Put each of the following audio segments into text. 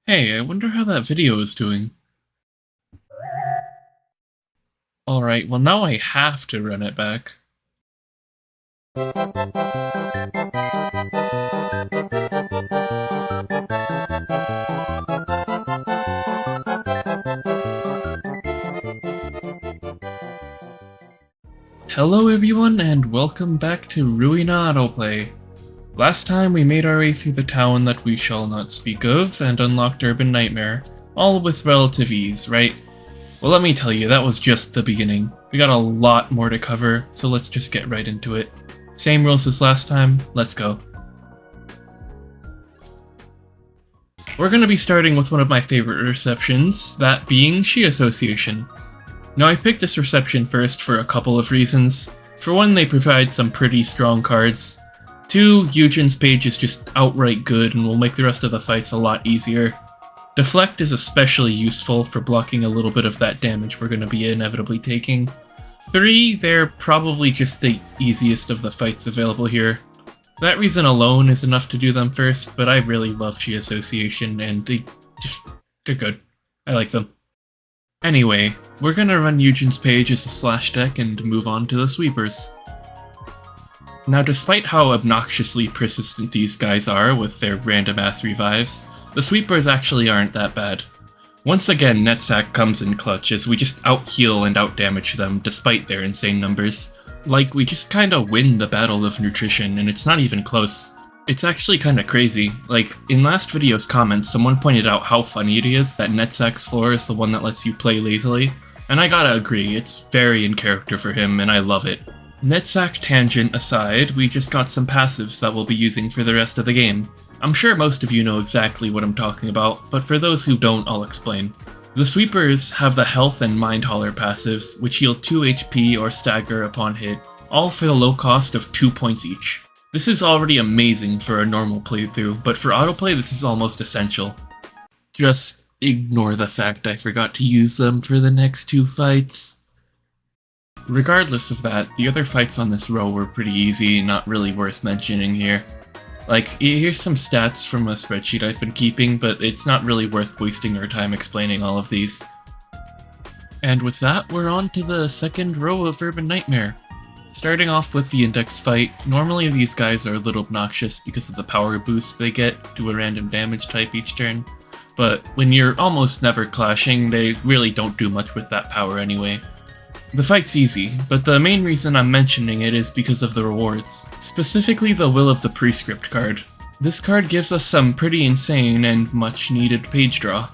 Hey, I wonder how that video is doing. Alright, well now I have to run it back. Hello everyone and welcome back to Ruina autoplay. Last time we made our way through the town that we shall not speak of and unlocked Urban Nightmare, all with relative ease, right? Well, let me tell you, that was just the beginning. We got a lot more to cover, so let's just get right into it. Same rules as last time, let's go. We're going to be starting with one of my favorite receptions, that being Shi Association. Now I picked this reception first for a couple of reasons. For one, they provide some pretty strong cards. Two, Eugen's page is just outright good and will make the rest of the fights a lot easier. Deflect is especially useful for blocking a little bit of that damage we're going to be inevitably taking. 3, they're probably just the easiest of the fights available here. That reason alone is enough to do them first, but I really love Shi Association and they're good. I like them. Anyway, we're gonna run Eugen's page as a slash deck and move on to the sweepers. Now despite how obnoxiously persistent these guys are with their random ass revives, the sweepers actually aren't that bad. Once again, Netsack comes in clutch as we just out-heal and out-damage them despite their insane numbers. Like, we just kinda win the battle of nutrition and it's not even close. It's actually kinda crazy. Like, in last video's comments, someone pointed out how funny it is that Netsack's floor is the one that lets you play lazily, and I gotta agree, it's very in character for him and I love it. Netsack tangent aside, we just got some passives that we'll be using for the rest of the game. I'm sure most of you know exactly what I'm talking about, but for those who don't, I'll explain. The sweepers have the health and mind hauler passives, which heal 2 HP or stagger upon hit, all for the low cost of 2 points each. This is already amazing for a normal playthrough, but for autoplay this is almost essential. Just ignore the fact I forgot to use them for the next 2 fights. Regardless of that, the other fights on this row were pretty easy, not really worth mentioning here. Like, here's some stats from a spreadsheet I've been keeping, but it's not really worth wasting our time explaining all of these. And with that, we're on to the second row of Urban Nightmare. Starting off with the index fight, normally these guys are a little obnoxious because of the power boost they get to a random damage type each turn, but when you're almost never clashing, they really don't do much with that power anyway. The fight's easy, but the main reason I'm mentioning it is because of the rewards, specifically the Will of the Prescript card. This card gives us some pretty insane and much needed page draw.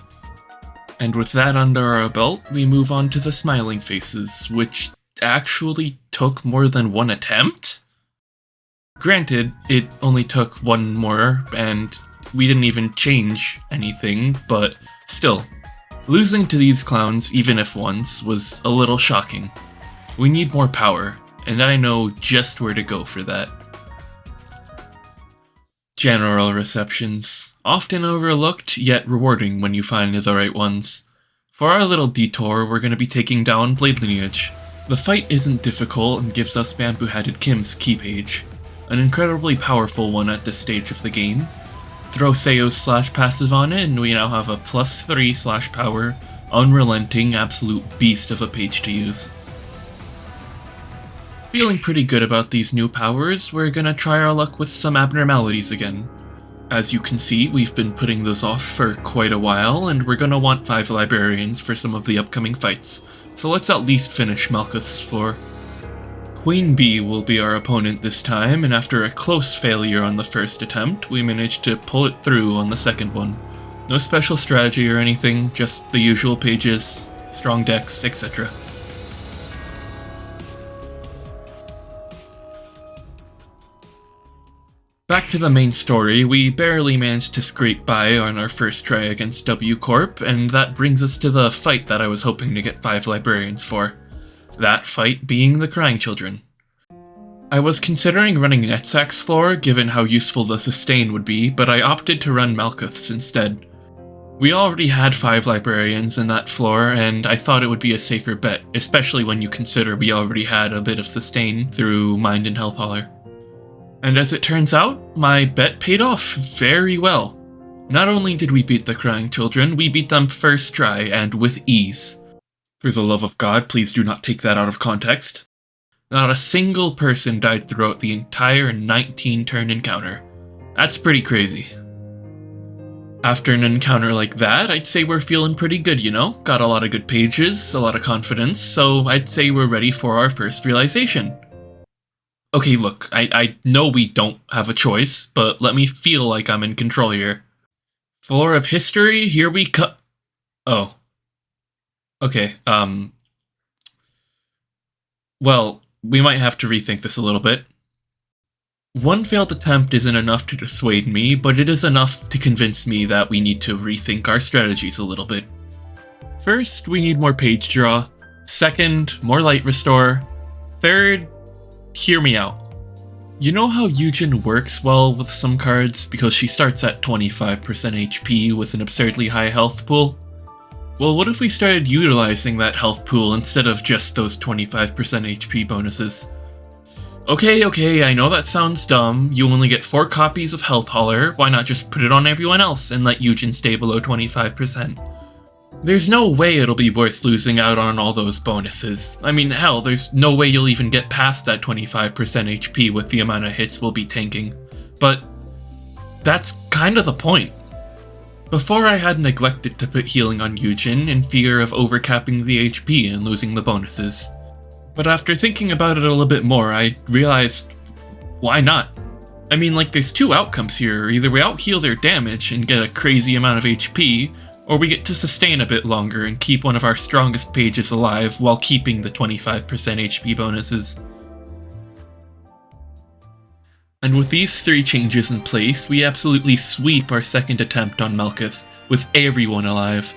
And with that under our belt, we move on to the Smiling Faces, which actually took more than one attempt? Granted, it only took one more, and we didn't even change anything, but still. Losing to these clowns, even if once, was a little shocking. We need more power, and I know just where to go for that. General receptions. Often overlooked, yet rewarding when you find the right ones. For our little detour, we're going to be taking down Blade Lineage. The fight isn't difficult and gives us Bamboo-Hatted Kim's key page, an incredibly powerful one at this stage of the game. Throw Xiao's slash passive on it and we now have a +3 slash power, unrelenting, absolute beast of a page to use. Feeling pretty good about these new powers, we're gonna try our luck with some abnormalities again. As you can see, we've been putting those off for quite a while, and we're gonna want 5 librarians for some of the upcoming fights, so let's at least finish Malkuth's floor. Queen Bee will be our opponent this time, and after a close failure on the first attempt, we managed to pull it through on the second one. No special strategy or anything, just the usual pages, strong decks, etc. Back to the main story, we barely managed to scrape by on our first try against W Corp, and that brings us to the fight that I was hoping to get 5 librarians for. That fight being the Crying Children. I was considering running Netsack's floor given how useful the sustain would be, but I opted to run Malkuth's instead. We already had 5 librarians in that floor, and I thought it would be a safer bet, especially when you consider we already had a bit of sustain through Mind and Health Hauler. And as it turns out, my bet paid off very well. Not only did we beat the crying children, we beat them first try and with ease. For the love of God, please do not take that out of context. Not a single person died throughout the entire 19-turn encounter. That's pretty crazy. After an encounter like that, I'd say we're feeling pretty good, you know? Got a lot of good pages, a lot of confidence, so I'd say we're ready for our first realization. Okay, look, I know we don't have a choice, but let me feel like I'm in control here. Floor of history, here we co- Oh. Okay, well, we might have to rethink this a little bit. One failed attempt isn't enough to dissuade me, but it is enough to convince me that we need to rethink our strategies a little bit. First, we need more page draw. Second, more light restore. Third, hear me out. You know how Yujin works well with some cards because she starts at 25% HP with an absurdly high health pool? Well, what if we started utilizing that health pool instead of just those 25% HP bonuses? Okay, I know that sounds dumb. You only get 4 copies of Health Hauler, why not just put it on everyone else and let Yujin stay below 25%? There's no way it'll be worth losing out on all those bonuses. I mean, hell, there's no way you'll even get past that 25% HP with the amount of hits we'll be tanking. But that's kind of the point. Before I had neglected to put healing on Yujin in fear of overcapping the HP and losing the bonuses. But after thinking about it a little bit more, I realized, why not? I mean, like, there's 2 outcomes here. Either we out-heal their damage and get a crazy amount of HP, or we get to sustain a bit longer and keep one of our strongest pages alive while keeping the 25% HP bonuses. And with these 3 changes in place, we absolutely sweep our second attempt on Melketh, with everyone alive.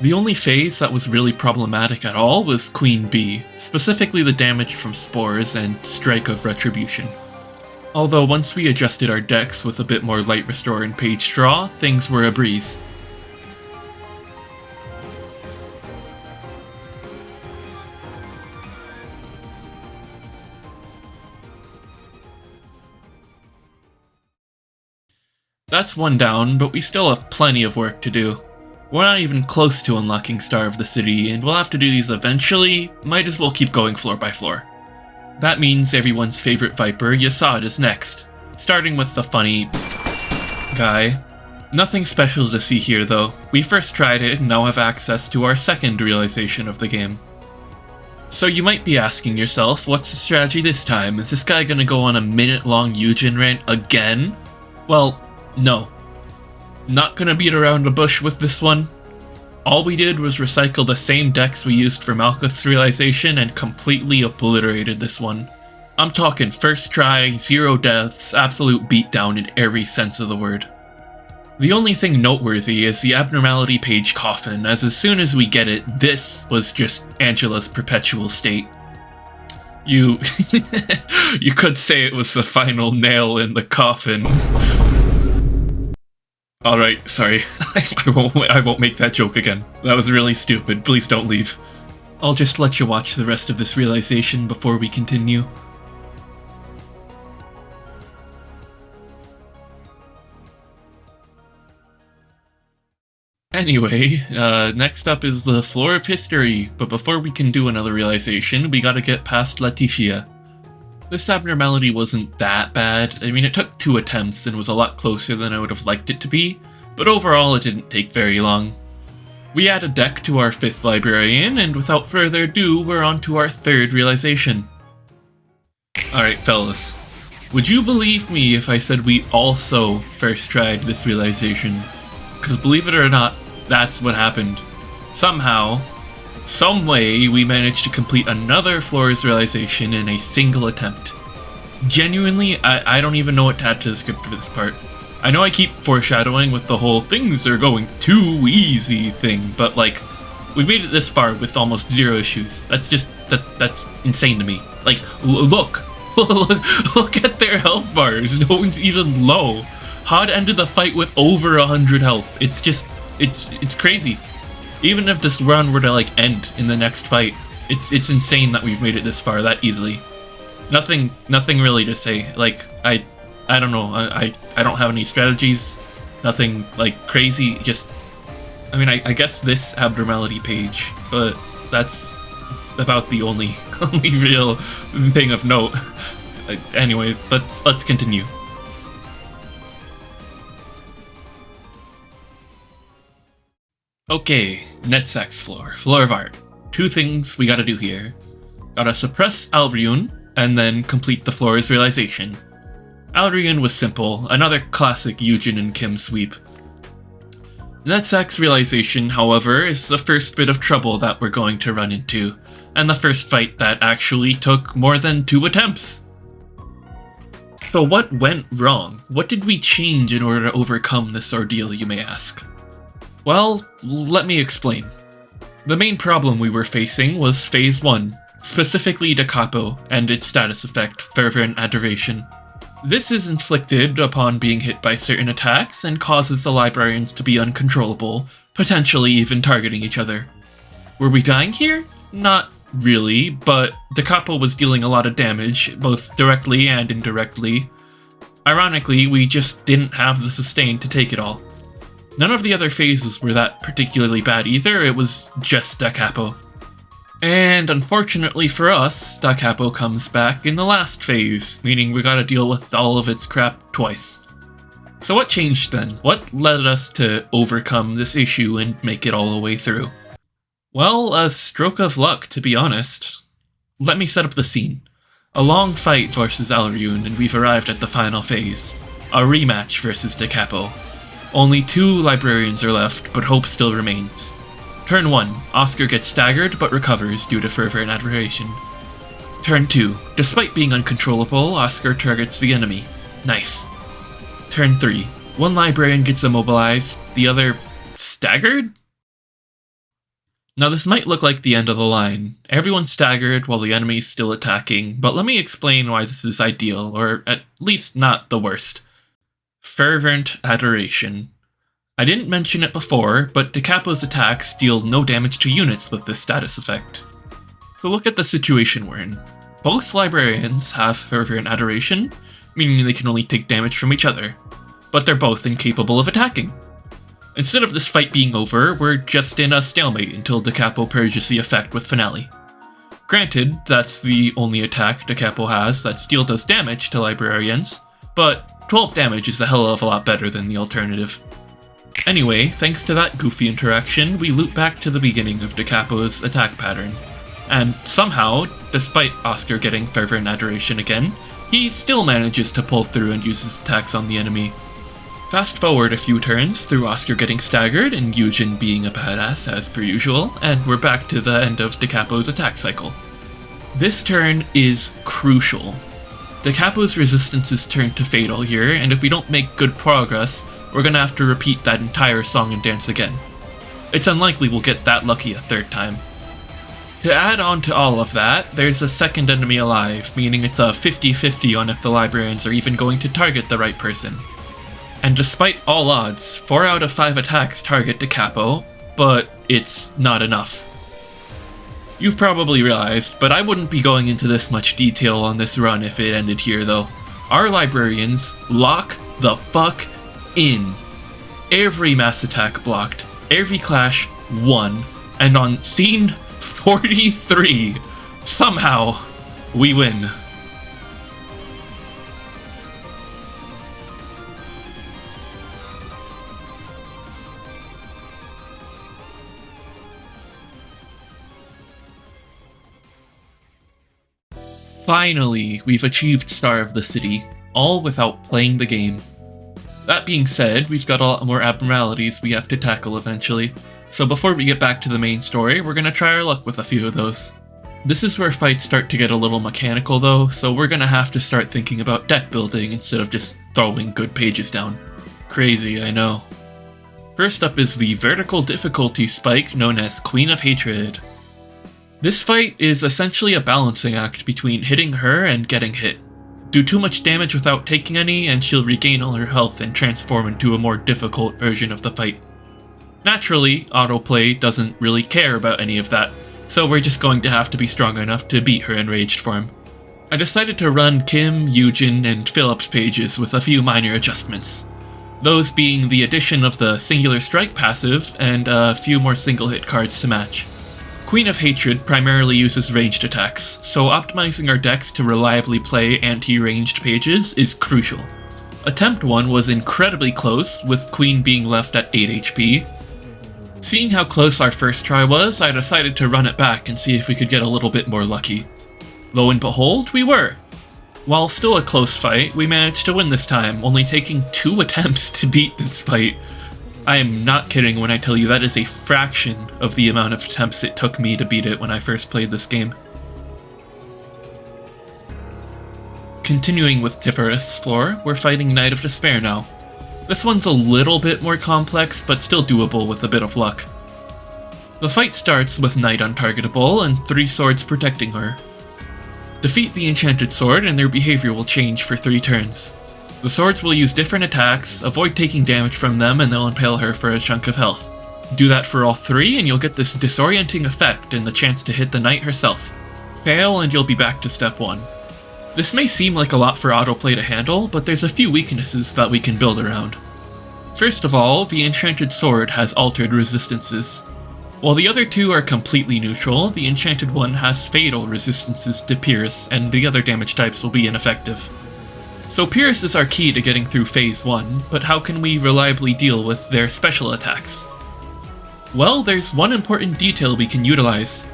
The only phase that was really problematic at all was Queen Bee, specifically the damage from Spores and Strike of Retribution. Although once we adjusted our decks with a bit more light restore and page draw, things were a breeze. That's one down, but we still have plenty of work to do. We're not even close to unlocking Star of the City, and we'll have to do these eventually. Might as well keep going floor by floor. That means everyone's favorite Viper, Yasad, is next, starting with the funny guy. Nothing special to see here though. We first tried it and now have access to our second realization of the game. So you might be asking yourself, what's the strategy this time? Is this guy gonna go on a minute-long Yujin rant again? Well, no. Not gonna beat around the bush with this one. All we did was recycle the same decks we used for Malkuth's realization and completely obliterated this one. I'm talking first try, 0 deaths, absolute beatdown in every sense of the word. The only thing noteworthy is the abnormality page coffin, as soon as we get it, this was just Angela's perpetual state. You could say it was the final nail in the coffin. Alright, sorry. I won't make that joke again. That was really stupid. Please don't leave. I'll just let you watch the rest of this realization before we continue. Anyway, next up is the Floor of History, but before we can do another realization, we gotta get past Leticia. This abnormality wasn't that bad. I mean, it took 2 attempts and was a lot closer than I would have liked it to be, but overall it didn't take very long. We add a deck to our 5th librarian, and without further ado, we're on to our 3rd realization. Alright fellas, would you believe me if I said we also first tried this realization? Because believe it or not, that's what happened. Somehow, some way, we managed to complete another Floor's realization in a single attempt. Genuinely, I don't even know what to add to the script for this part. I know I keep foreshadowing with the whole things are going too easy thing, but like, we've made it this far with almost 0 issues. That's just, that's insane to me. Like, look at their health bars, no one's even low. Hod ended the fight with over 100 health. It's just, it's crazy. Even if this run were to like end in the next fight, it's insane that we've made it this far that easily. Nothing really to say. Like, I don't know. I don't have any strategies. Nothing like crazy, just, I mean, I guess this abnormality page, but that's about the only real thing of note. Anyway, let's continue. Okay, Netzak's floor of art. Two things we gotta do here. Gotta suppress Alryun, and then complete the floor's realization. Alryun was simple, another classic Yujin and Kim sweep. Netzak's realization, however, is the first bit of trouble that we're going to run into, and the first fight that actually took more than 2 attempts. So what went wrong? What did we change in order to overcome this ordeal, you may ask? Well, let me explain. The main problem we were facing was Phase 1, specifically Da Capo and its status effect, Fervent Adoration. This is inflicted upon being hit by certain attacks and causes the librarians to be uncontrollable, potentially even targeting each other. Were we dying here? Not really, but Da Capo was dealing a lot of damage, both directly and indirectly. Ironically, we just didn't have the sustain to take it all. None of the other phases were that particularly bad either, it was just Da Capo. And unfortunately for us, Da Capo comes back in the last phase, meaning we gotta deal with all of its crap twice. So what changed then? What led us to overcome this issue and make it all the way through? Well, a stroke of luck, to be honest. Let me set up the scene. A long fight versus Alryun, and we've arrived at the final phase. A rematch versus Da Capo. Only 2 librarians are left, but hope still remains. Turn 1, Oscar gets staggered but recovers due to fervor and adoration. Turn 2, despite being uncontrollable, Oscar targets the enemy. Nice. Turn 3, one librarian gets immobilized, the other staggered? Now this might look like the end of the line. Everyone's staggered while the enemy's still attacking, but let me explain why this is ideal, or at least not the worst. Fervent Adoration. I didn't mention it before, but Da Capo's attacks deal no damage to units with this status effect. So look at the situation we're in. Both librarians have Fervent Adoration, meaning they can only take damage from each other, but they're both incapable of attacking. Instead of this fight being over, we're just in a stalemate until Da Capo purges the effect with Finale. Granted, that's the only attack Da Capo has that still does damage to librarians, but 12 damage is a hell of a lot better than the alternative. Anyway, thanks to that goofy interaction, we loop back to the beginning of Da Capo's attack pattern. And somehow, despite Oscar getting Fervent Adoration again, he still manages to pull through and use his attacks on the enemy. Fast forward a few turns through Oscar getting staggered and Yujin being a badass as per usual, and we're back to the end of Da Capo's attack cycle. This turn is crucial. Da Capo's resistances turn to fatal here, and if we don't make good progress, we're gonna have to repeat that entire song and dance again. It's unlikely we'll get that lucky a third time. To add on to all of that, there's a second enemy alive, meaning it's a 50-50 on if the librarians are even going to target the right person. And despite all odds, 4 out of 5 attacks target Da Capo, but it's not enough. You've probably realized, but I wouldn't be going into this much detail on this run if it ended here though. Our librarians lock the fuck in. Every mass attack blocked, every clash won, and on scene 43, somehow, we win. Finally, we've achieved Star of the City, all without playing the game. That being said, we've got a lot more abnormalities we have to tackle eventually, so before we get back to the main story, we're gonna try our luck with a few of those. This is where fights start to get a little mechanical though, so we're gonna have to start thinking about deck building instead of just throwing good pages down. Crazy, I know. First up is the vertical difficulty spike known as Queen of Hatred. This fight is essentially a balancing act between hitting her and getting hit. Do too much damage without taking any, and she'll regain all her health and transform into a more difficult version of the fight. Naturally, autoplay doesn't really care about any of that, so we're just going to have to be strong enough to beat her enraged form. I decided to run Kim, Yujin, and Philip's pages with a few minor adjustments. those being the addition of the Singular Strike passive and a few more single hit cards to match. Queen of Hatred primarily uses ranged attacks, so optimizing our decks to reliably play anti-ranged pages is crucial. Attempt 1 was incredibly close, with Queen being left at 8 HP. Seeing how close our first try was, I decided to run it back and see if we could get a little bit more lucky. Lo and behold, we were! While still a close fight, we managed to win this time, only taking 2 attempts to beat this fight. I am not kidding when I tell you that is a fraction of the amount of attempts it took me to beat it when I first played this game. Continuing with Tipperith's floor, we're fighting Knight of Despair now. This one's a little bit more complex, but still doable with a bit of luck. The fight starts with Knight untargetable and 3 swords protecting her. Defeat the Enchanted Sword and their behavior will change for 3 turns. The swords will use different attacks, avoid taking damage from them, and they'll impale her for a chunk of health. Do that for all 3 and you'll get this disorienting effect and the chance to hit the knight herself. Fail and you'll be back to step 1. This may seem like a lot for autoplay to handle, but there's a few weaknesses that we can build around. First of all, the Enchanted Sword has altered resistances. While the other 2 are completely neutral, the Enchanted one has fatal resistances to Pierce, and the other damage types will be ineffective. So Pierce is our key to getting through Phase 1, but how can we reliably deal with their special attacks? Well, there's one important detail we can utilize.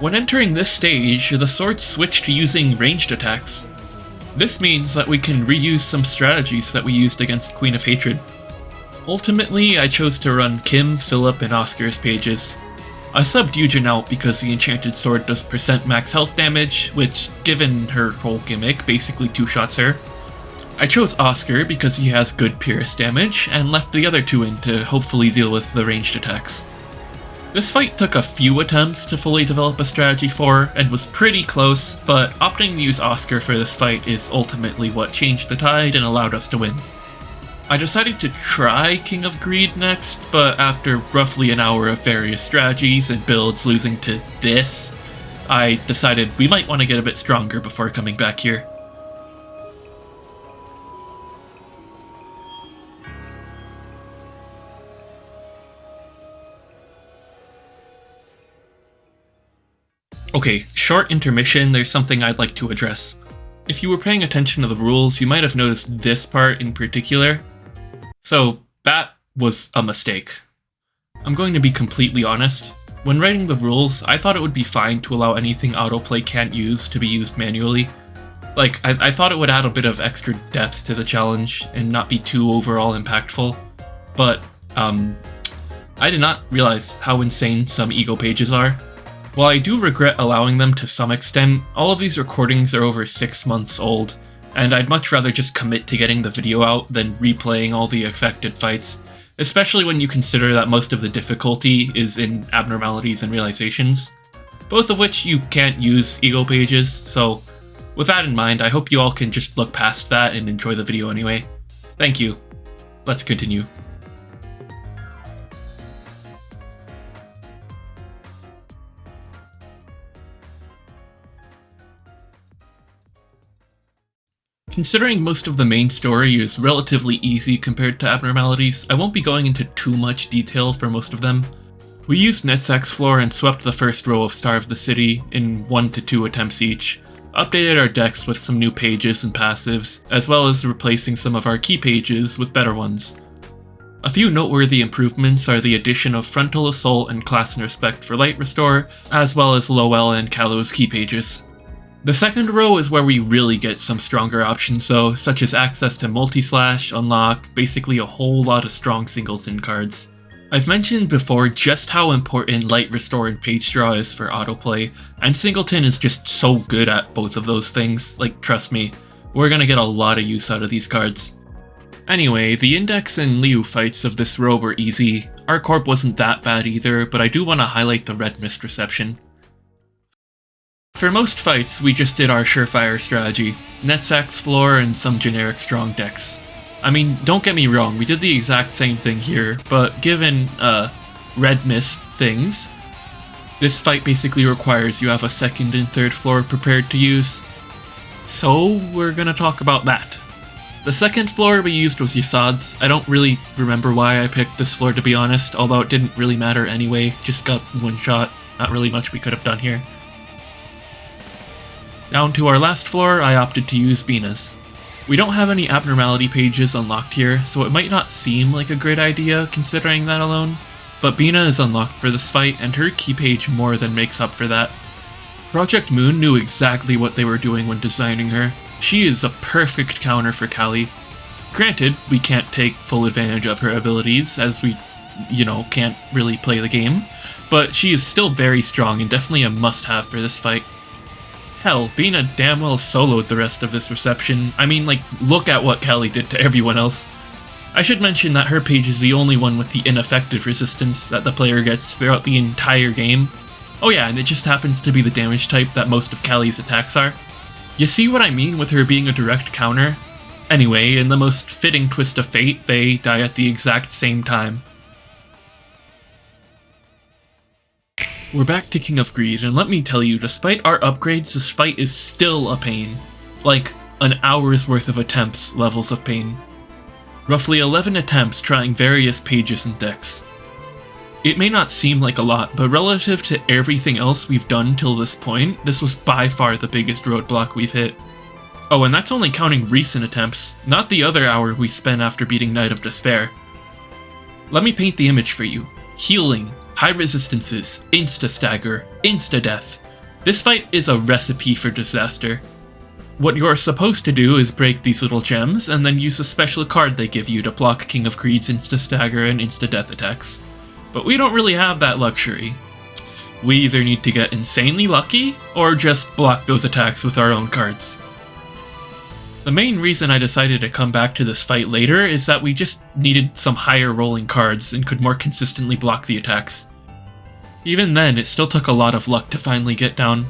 When entering this stage, the swords switch to using ranged attacks. This means that we can reuse some strategies that we used against Queen of Hatred. Ultimately, I chose to run Kim, Philip, and Oscar's pages. I subbed Eugen out because the Enchanted Sword does % max health damage, which, given her whole gimmick, basically 2-shots her. I chose Oscar because he has good Pierce damage, and left the other 2 in to hopefully deal with the ranged attacks. This fight took a few attempts to fully develop a strategy for, and was pretty close, but opting to use Oscar for this fight is ultimately what changed the tide and allowed us to win. I decided to try King of Greed next, but after roughly an hour of various strategies and builds losing to this, I decided we might want to get a bit stronger before coming back here. Okay, short intermission, there's something I'd like to address. If you were paying attention to the rules, you might have noticed this part in particular. So, that was a mistake. I'm going to be completely honest. When writing the rules, I thought it would be fine to allow anything autoplay can't use to be used manually. Like, I thought it would add a bit of extra depth to the challenge and not be too overall impactful. But, I did not realize how insane some ego pages are. While I do regret allowing them to some extent, all of these recordings are over 6 months old, and I'd much rather just commit to getting the video out than replaying all the affected fights, especially when you consider that most of the difficulty is in abnormalities and realizations, both of which you can't use ego pages, so with that in mind, I hope you all can just look past that and enjoy the video anyway. Thank you. Let's continue. Considering most of the main story is relatively easy compared to abnormalities, I won't be going into too much detail for most of them. We used Netzak's floor and swept the first row of Starve the City in 1 to 2 attempts each, updated our decks with some new pages and passives, as well as replacing some of our key pages with better ones. A few noteworthy improvements are the addition of Frontal Assault and Class and Respect for Light Restore, as well as Lowell and Callow's key pages. The second row is where we really get some stronger options though, such as access to Multi-Slash, Unlock, basically a whole lot of strong singleton cards. I've mentioned before just how important Light Restore and Page Draw is for autoplay, and Singleton is just so good at both of those things, like trust me, we're gonna get a lot of use out of these cards. Anyway, the Index and Liu fights of this row were easy, our corp wasn't that bad either, but I do want to highlight the Red Mist reception. For most fights, we just did our surefire strategy, Netzak's floor and some generic strong decks. I mean, don't get me wrong, we did the exact same thing here, but given, Red Mist things, this fight basically requires you have a second and third floor prepared to use. So, we're gonna talk about that. The second floor we used was Yasad's. I don't really remember why I picked this floor, to be honest, although it didn't really matter anyway, just got one shot, not really much we could have done here. Down to our last floor, I opted to use Bina's. We don't have any abnormality pages unlocked here, so it might not seem like a great idea considering that alone, but Bina is unlocked for this fight and her key page more than makes up for that. Project Moon knew exactly what they were doing when designing her. She is a perfect counter for Callie. Granted, we can't take full advantage of her abilities, as we, can't really play the game, but she is still very strong and definitely a must-have for this fight. Hell, Bina damn well soloed the rest of this reception. I mean, look at what Callie did to everyone else. I should mention that her page is the only one with the ineffective resistance that the player gets throughout the entire game. Oh yeah, and it just happens to be the damage type that most of Callie's attacks are. You see what I mean with her being a direct counter? Anyway, in the most fitting twist of fate, they die at the exact same time. We're back to King of Greed, and let me tell you, despite our upgrades, this fight is still a pain. Like, an hour's worth of attempts levels of pain. Roughly 11 attempts trying various pages and decks. It may not seem like a lot, but relative to everything else we've done till this point, this was by far the biggest roadblock we've hit. Oh, and that's only counting recent attempts, not the other hour we spent after beating Knight of Despair. Let me paint the image for you. Healing, high resistances, insta-stagger, insta-death. This fight is a recipe for disaster. What you're supposed to do is break these little gems, and then use a special card they give you to block King of Greed's insta-stagger and insta-death attacks. But we don't really have that luxury. We either need to get insanely lucky, or just block those attacks with our own cards. The main reason I decided to come back to this fight later is that we just needed some higher rolling cards and could more consistently block the attacks. Even then, it still took a lot of luck to finally get down.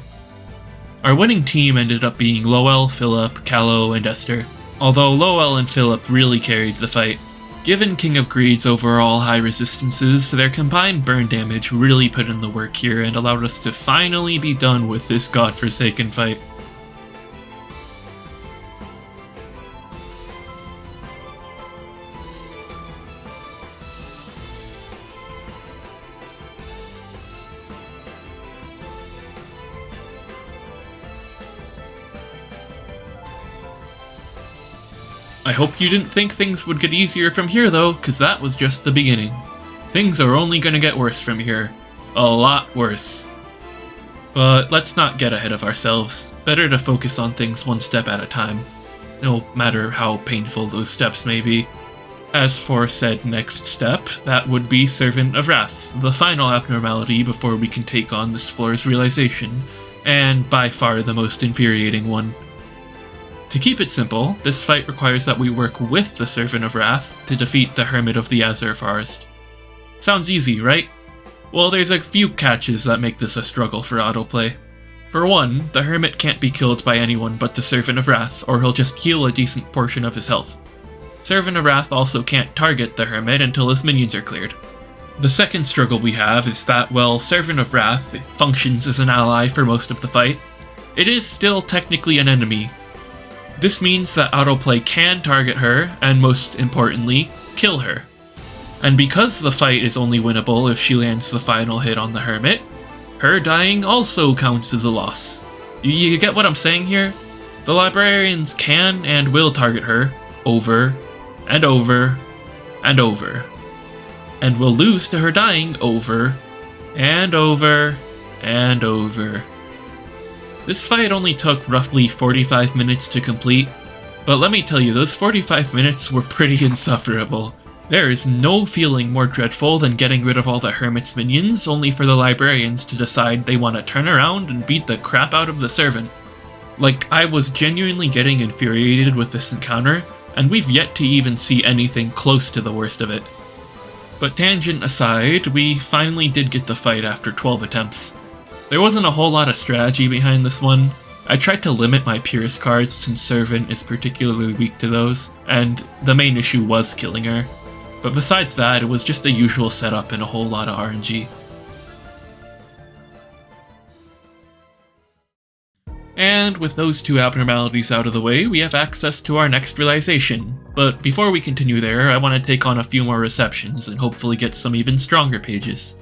Our winning team ended up being Lowell, Philip, Callow, and Esther, although Lowell and Philip really carried the fight. Given King of Greed's overall high resistances, their combined burn damage really put in the work here and allowed us to finally be done with this godforsaken fight. I hope you didn't think things would get easier from here though, cause that was just the beginning. Things are only gonna get worse from here. A lot worse. But let's not get ahead of ourselves. Better to focus on things one step at a time, no matter how painful those steps may be. As for said next step, that would be Servant of Wrath, the final abnormality before we can take on this floor's realization, and by far the most infuriating one. To keep it simple, this fight requires that we work with the Servant of Wrath to defeat the Hermit of the Azure Forest. Sounds easy, right? Well, there's a few catches that make this a struggle for autoplay. For one, the Hermit can't be killed by anyone but the Servant of Wrath, or he'll just heal a decent portion of his health. Servant of Wrath also can't target the Hermit until his minions are cleared. The second struggle we have is that, while Servant of Wrath functions as an ally for most of the fight, it is still technically an enemy. This means that autoplay can target her, and most importantly, kill her. And because the fight is only winnable if she lands the final hit on the Hermit, her dying also counts as a loss. You get what I'm saying here? The librarians can and will target her over and over and over, and will lose to her dying over and over and over. This fight only took roughly 45 minutes to complete, but let me tell you, those 45 minutes were pretty insufferable. There is no feeling more dreadful than getting rid of all the Hermit's minions, only for the librarians to decide they want to turn around and beat the crap out of the servant. Like, I was genuinely getting infuriated with this encounter, and we've yet to even see anything close to the worst of it. But tangent aside, we finally did get the fight after 12 attempts. There wasn't a whole lot of strategy behind this one. I tried to limit my purist cards since Servant is particularly weak to those, and the main issue was killing her. But besides that, it was just the usual setup and a whole lot of RNG. And And with those two abnormalities out of the way, we have access to our next realization. But before we continue there, I want to take on a few more receptions and hopefully get some even stronger pages.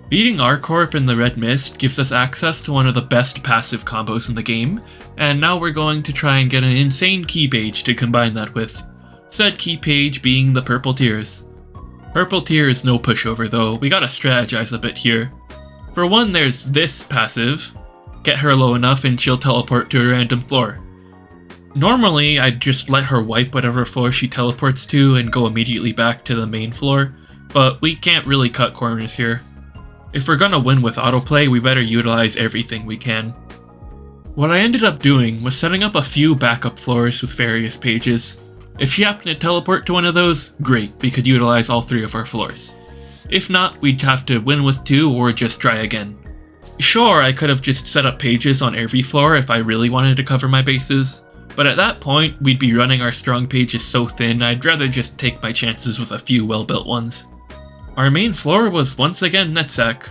Beating R-Corp in the Red Mist gives us access to one of the best passive combos in the game, and now we're going to try and get an insane key page to combine that with. Said key page being the Purple Tears. Purple Tear is no pushover though, we gotta strategize a bit here. For one, there's this passive. Get her low enough and she'll teleport to a random floor. Normally, I'd just let her wipe whatever floor she teleports to and go immediately back to the main floor, but we can't really cut corners here. If we're gonna win with autoplay, we better utilize everything we can. What I ended up doing was setting up a few backup floors with various pages. If she happened to teleport to one of those, great, we could utilize all 3 of our floors. If not, we'd have to win with 2 or just try again. Sure, I could have just set up pages on every floor if I really wanted to cover my bases, but at that point, we'd be running our strong pages so thin I'd rather just take my chances with a few well-built ones. Our main floor was once again Netsack.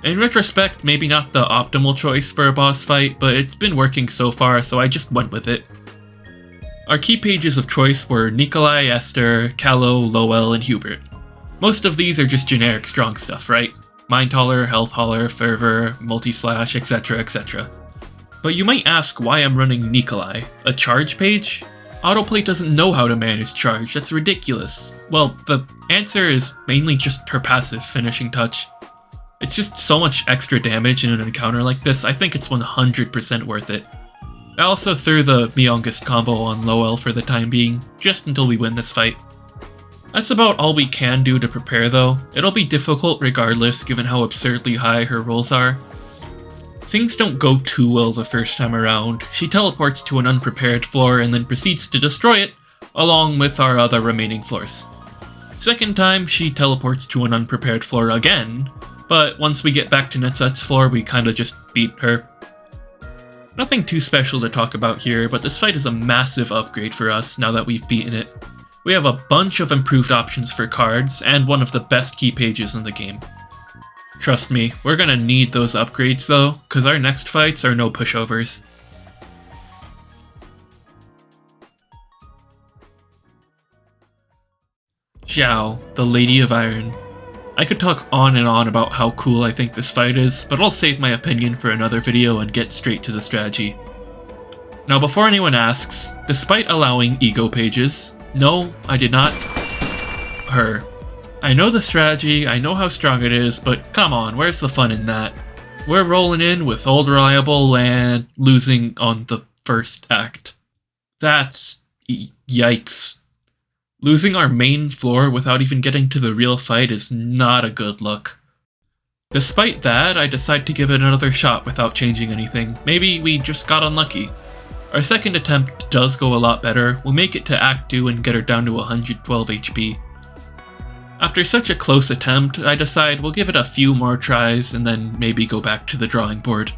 In retrospect, maybe not the optimal choice for a boss fight, but it's been working so far, so I just went with it. Our key pages of choice were Nikolai, Esther, Callow, Lowell, and Hubert. Most of these are just generic strong stuff, right? Mind Hauler, Health Hauler, Fervor, Multi-Slash, etc, etc. But you might ask why I'm running Nikolai, a charge page? Autoplay doesn't know how to manage charge, that's ridiculous. Well, the answer is mainly just her passive finishing touch. It's just so much extra damage in an encounter like this, I think it's 100% worth it. I also threw the Myongest combo on Lowell for the time being, just until we win this fight. That's about all we can do to prepare though. It'll be difficult regardless given how absurdly high her rolls are. Things don't go too well the first time around. She teleports to an unprepared floor and then proceeds to destroy it, along with our other remaining floors. Second time, she teleports to an unprepared floor again, but once we get back to Netsack's floor, we kinda just beat her. Nothing too special to talk about here, but this fight is a massive upgrade for us now that we've beaten it. We have a bunch of improved options for cards, and one of the best key pages in the game. Trust me, we're gonna need those upgrades though, cause our next fights are no pushovers. Xiao, the Lady of Iron. I could talk on and on about how cool I think this fight is, but I'll save my opinion for another video and get straight to the strategy. Now before anyone asks, despite allowing ego pages, no, I did not her. I know the strategy, I know how strong it is, but come on, where's the fun in that? We're rolling in with Old Reliable and losing on the first act. That's yikes. Losing our main floor without even getting to the real fight is not a good look. Despite that, I decide to give it another shot without changing anything. Maybe we just got unlucky. Our second attempt does go a lot better. We'll make it to Act 2 and get her down to 112 HP. After such a close attempt, I decide we'll give it a few more tries and then maybe go back to the drawing board.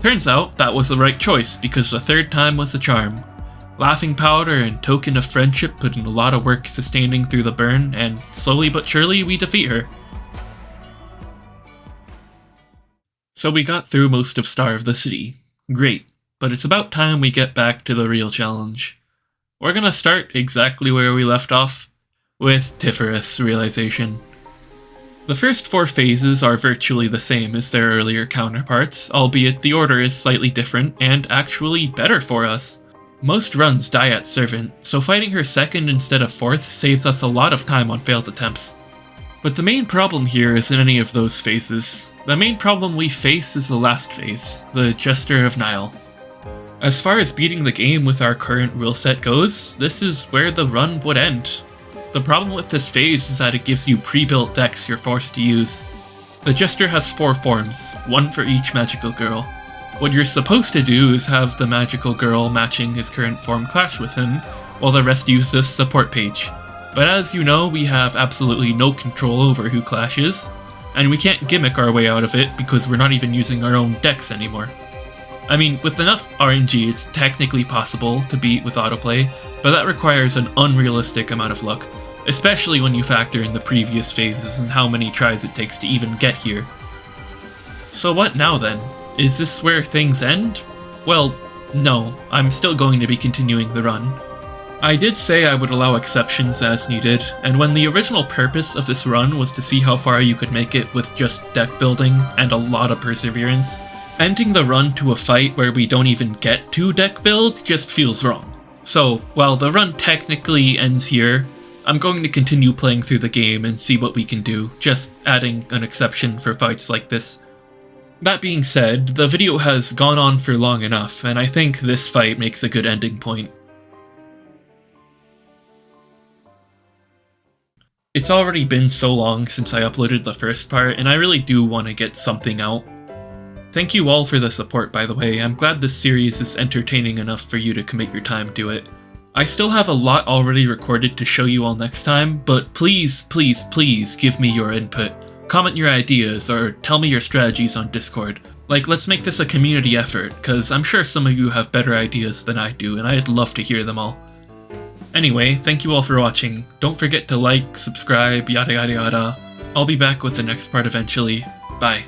Turns out that was the right choice because the third time was the charm. Laughing Powder and Token of Friendship put in a lot of work sustaining through the burn, and slowly but surely we defeat her. So we got through most of Star of the City. Great, but it's about time we get back to the real challenge. We're gonna start exactly where we left off, with Tifereth's realization. The first 4 phases are virtually the same as their earlier counterparts, albeit the order is slightly different and actually better for us. Most runs die at Servant, so fighting her second instead of fourth saves us a lot of time on failed attempts. But the main problem here isn't any of those phases. The main problem we face is the last phase, the Jester of Nile. As far as beating the game with our current rule set goes, this is where the run would end. The problem with this phase is that it gives you pre-built decks you're forced to use. The Jester has 4 forms, 1 for each magical girl. What you're supposed to do is have the magical girl matching his current form clash with him, while the rest use this support page. But as you know, we have absolutely no control over who clashes, and we can't gimmick our way out of it because we're not even using our own decks anymore. I mean, with enough RNG, it's technically possible to beat with autoplay, but that requires an unrealistic amount of luck, especially when you factor in the previous phases and how many tries it takes to even get here. So what now then? Is this where things end? Well, no, I'm still going to be continuing the run. I did say I would allow exceptions as needed, and when the original purpose of this run was to see how far you could make it with just deck building and a lot of perseverance, ending the run to a fight where we don't even get to deck build just feels wrong. So, while the run technically ends here, I'm going to continue playing through the game and see what we can do, just adding an exception for fights like this. That being said, the video has gone on for long enough, and I think this fight makes a good ending point. It's already been so long since I uploaded the first part, and I really do want to get something out. Thank you all for the support, by the way. I'm glad this series is entertaining enough for you to commit your time to it. I still have a lot already recorded to show you all next time, but please, please, please give me your input. Comment your ideas, or tell me your strategies on Discord. Like, let's make this a community effort, cause I'm sure some of you have better ideas than I do, and I'd love to hear them all. Anyway, thank you all for watching. Don't forget to like, subscribe, yada yada yada. I'll be back with the next part eventually. Bye.